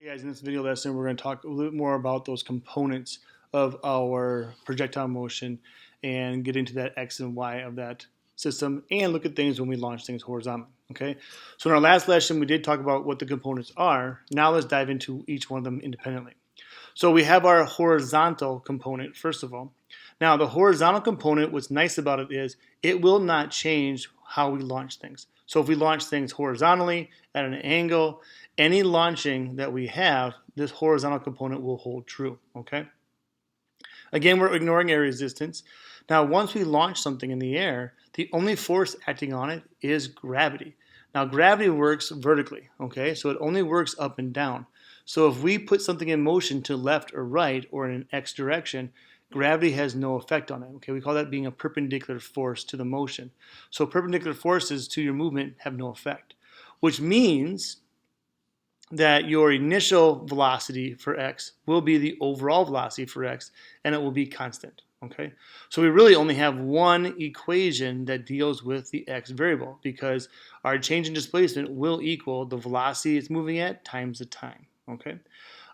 Hey guys, in this video lesson, we're going to talk a little bit more about those components of our projectile motion and get into that X and Y of that system and look at things when we launch things horizontally. Okay, so in our last lesson, we did talk about what the components are. Now let's dive into each one of them independently. So we have our horizontal component, first of all. Now the horizontal component, what's nice about it is it will not change how we launch things. So if we launch things horizontally at an angle, any launching that we have, this horizontal component will hold true, okay? Again, we're ignoring air resistance. Now, once we launch something in the air, the only force acting on it is gravity. Now, gravity works vertically, okay? So it only works up and down. So if we put something in motion to left or right or in an X direction, gravity has no effect on it, okay? We call that being a perpendicular force to the motion. So perpendicular forces to your movement have no effect, which means that your initial velocity for x will be the overall velocity for x, and it will be constant, okay? So we really only have one equation that deals with the x variable because our change in displacement will equal the velocity it's moving at times the time, okay?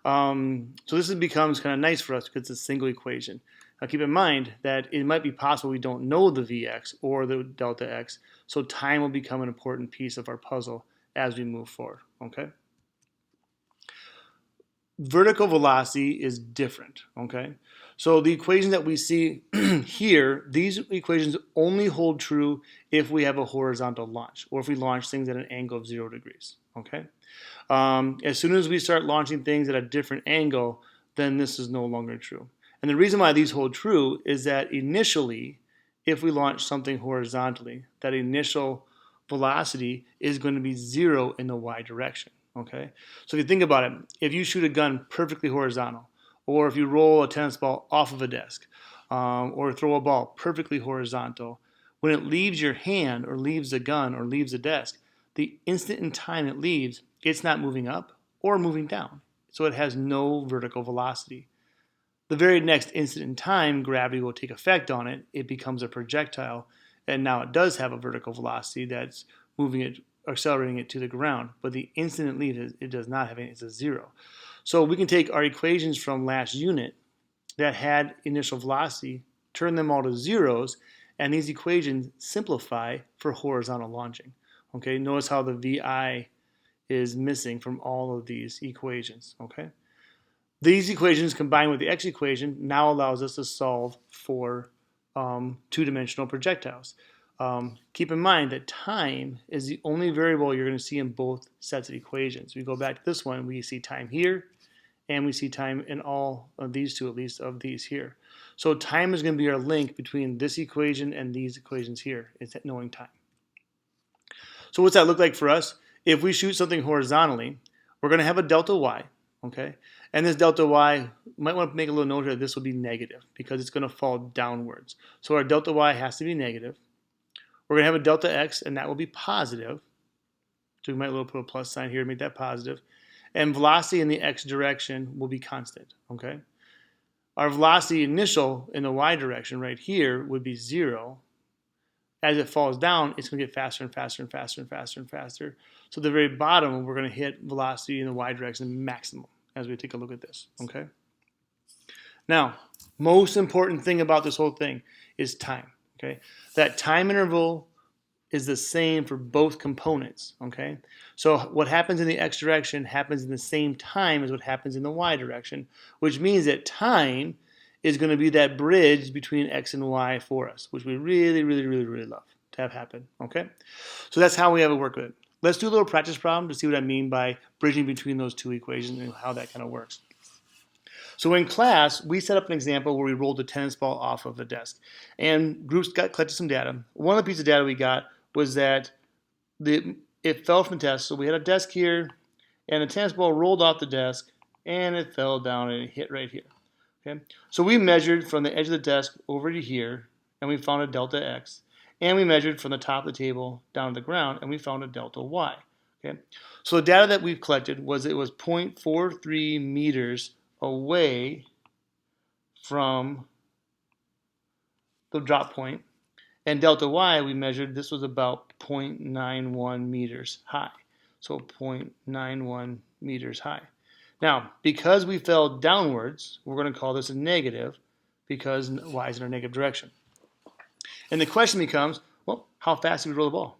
So this becomes kind of nice for us because it's a single equation. Now keep in mind that it might be possible we don't know the Vx or the delta x, so time will become an important piece of our puzzle as we move forward, okay? Vertical velocity is different, okay? So the equation that we see here, these equations only hold true if we have a horizontal launch or if we launch things at an angle of 0 degrees, okay? As soon as we start launching things at a different angle, then this is no longer true. And the reason why these hold true is that initially, if we launch something horizontally, that initial velocity is going to be 0 in the y direction. Okay, so if you think about it, if you shoot a gun perfectly horizontal, or if you roll a tennis ball off of a desk, or throw a ball perfectly horizontal, when it leaves your hand or leaves the gun or leaves the desk, the instant in time it leaves, it's not moving up or moving down. So it has no vertical velocity. The very next instant in time, gravity will take effect on it. It becomes a projectile, and now it does have a vertical velocity that's moving it, accelerating it to the ground. But the instant it leaves, it does not have any, it's a 0. So we can take our equations from last unit that had initial velocity, turn them all to zeros, and these equations simplify for horizontal launching. Okay, notice how the VI is missing from all of these equations, okay? These equations combined with the x equation now allows us to solve for two-dimensional projectiles. Keep in mind that time is the only variable you're going to see in both sets of equations. We go back to this one, we see time here, and we see time in all of these two, at least of these here. So time is going to be our link between this equation and these equations here. It's knowing time. So what's that look like for us? If we shoot something horizontally, we're going to have a delta y, okay? And this delta y, might want to make a little note here, this will be negative because it's going to fall downwards. So our delta y has to be negative. We're going to have a delta x, and that will be positive. So we might put a plus sign here to make that positive. And velocity in the x direction will be constant, okay? Our velocity initial in the y direction right here would be 0. As it falls down, it's going to get faster and faster and faster and faster and faster. So at the very bottom, we're going to hit velocity in the y direction maximum as we take a look at this, okay? Now, most important thing about this whole thing is time, okay? That time interval is the same for both components, okay? So what happens in the x direction happens in the same time as what happens in the y direction, which means that time is going to be that bridge between x and y for us, which we really, really, really, really love to have happen, okay? So that's how we have it work with it. Let's do a little practice problem to see what I mean by bridging between those two equations and how that kind of works. So in class, we set up an example where we rolled a tennis ball off of a desk, and groups collected some data. One of the pieces of data we got was that it fell from the desk. So we had a desk here, and the tennis ball rolled off the desk, and it fell down and it hit right here. Okay, so we measured from the edge of the desk over to here, and we found a delta x. And we measured from the top of the table down to the ground, and we found a delta y. Okay, so the data that we've collected was it was 0.43 meters away from the drop point, and delta y we measured, this was about 0.91 meters high. So 0.91 meters high. Now, because we fell downwards, we're going to call this a negative because y is in our negative direction. And the question becomes, well, how fast do we roll the ball?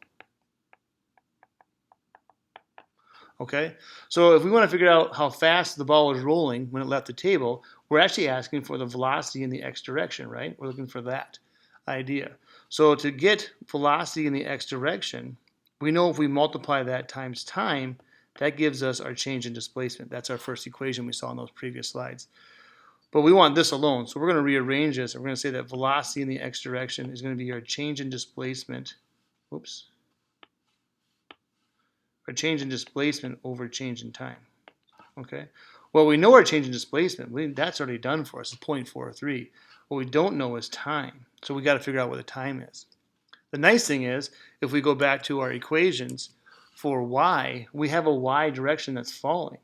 Okay, so if we want to figure out how fast the ball was rolling when it left the table, we're actually asking for the velocity in the x direction, right? We're looking for that idea. So to get velocity in the x direction, we know if we multiply that times time, that gives us our change in displacement. That's our first equation we saw in those previous slides. But we want this alone, so we're going to rearrange this. And we're going to say that velocity in the x direction is going to be our change in displacement. Oops. Our change in displacement over change in time. Okay. Well, we know our change in displacement. That's already done for us. It's 0.43. What we don't know is time. So we got to figure out what the time is. The nice thing is, if we go back to our equations for y, we have a y direction that's falling.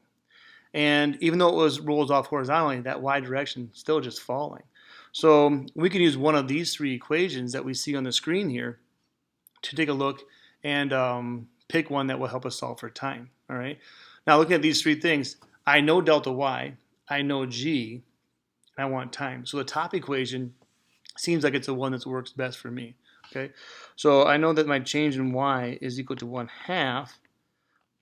And even though it rolls off horizontally, that y direction is still just falling. So we can use one of these three equations that we see on the screen here to take a look and pick one that will help us solve for time. All right. Now looking at these three things, I know delta y, I know g, and I want time. So the top equation seems like it's the one that works best for me. Okay. So I know that my change in y is equal to 1/2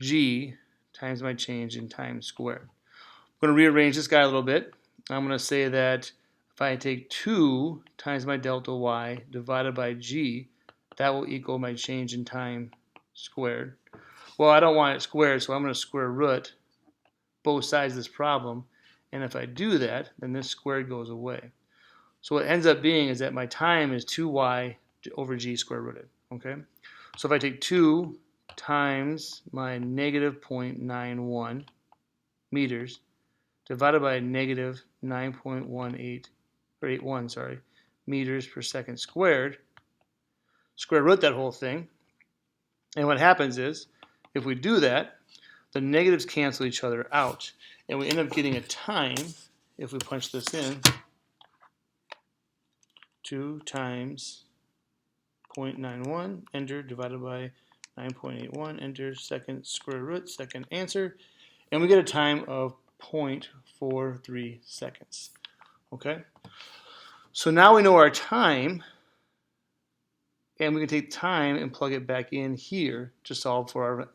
g times my change in time squared. I'm going to rearrange this guy a little bit. I'm going to say that if I take 2 times my delta y divided by g, that will equal my change in time squared. Well, I don't want it squared, so I'm going to square root both sides of this problem. And if I do that, then this squared goes away. So what ends up being is that my time is 2y over g square rooted. Okay? So if I take 2 times my negative 0.91 meters divided by negative 9.18 or 81, sorry, meters per second squared, square root that whole thing. And what happens is, if we do that, the negatives cancel each other out, and we end up getting a time, if we punch this in, 2 times 0.91, enter, divided by 9.81, enter, second square root, second answer, and we get a time of 0.43 seconds. Okay? So now we know our time, and we can take time and plug it back in here to solve for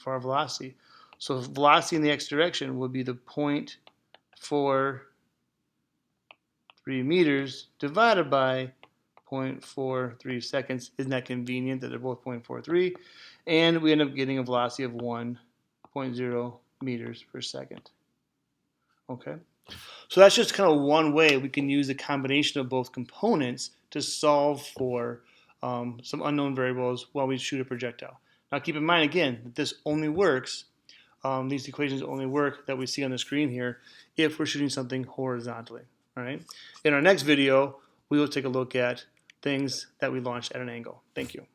our velocity. So velocity in the x direction would be the 0.43 meters divided by 0.43 seconds. Isn't that convenient that they're both 0.43? And we end up getting a velocity of 1.0 meters per second. Okay? So that's just kind of one way we can use a combination of both components to solve for some unknown variables while we shoot a projectile. Now keep in mind again that this only works, these equations only work that we see on the screen here if we're shooting something horizontally. All right. In our next video, we will take a look at things that we launch at an angle. Thank you.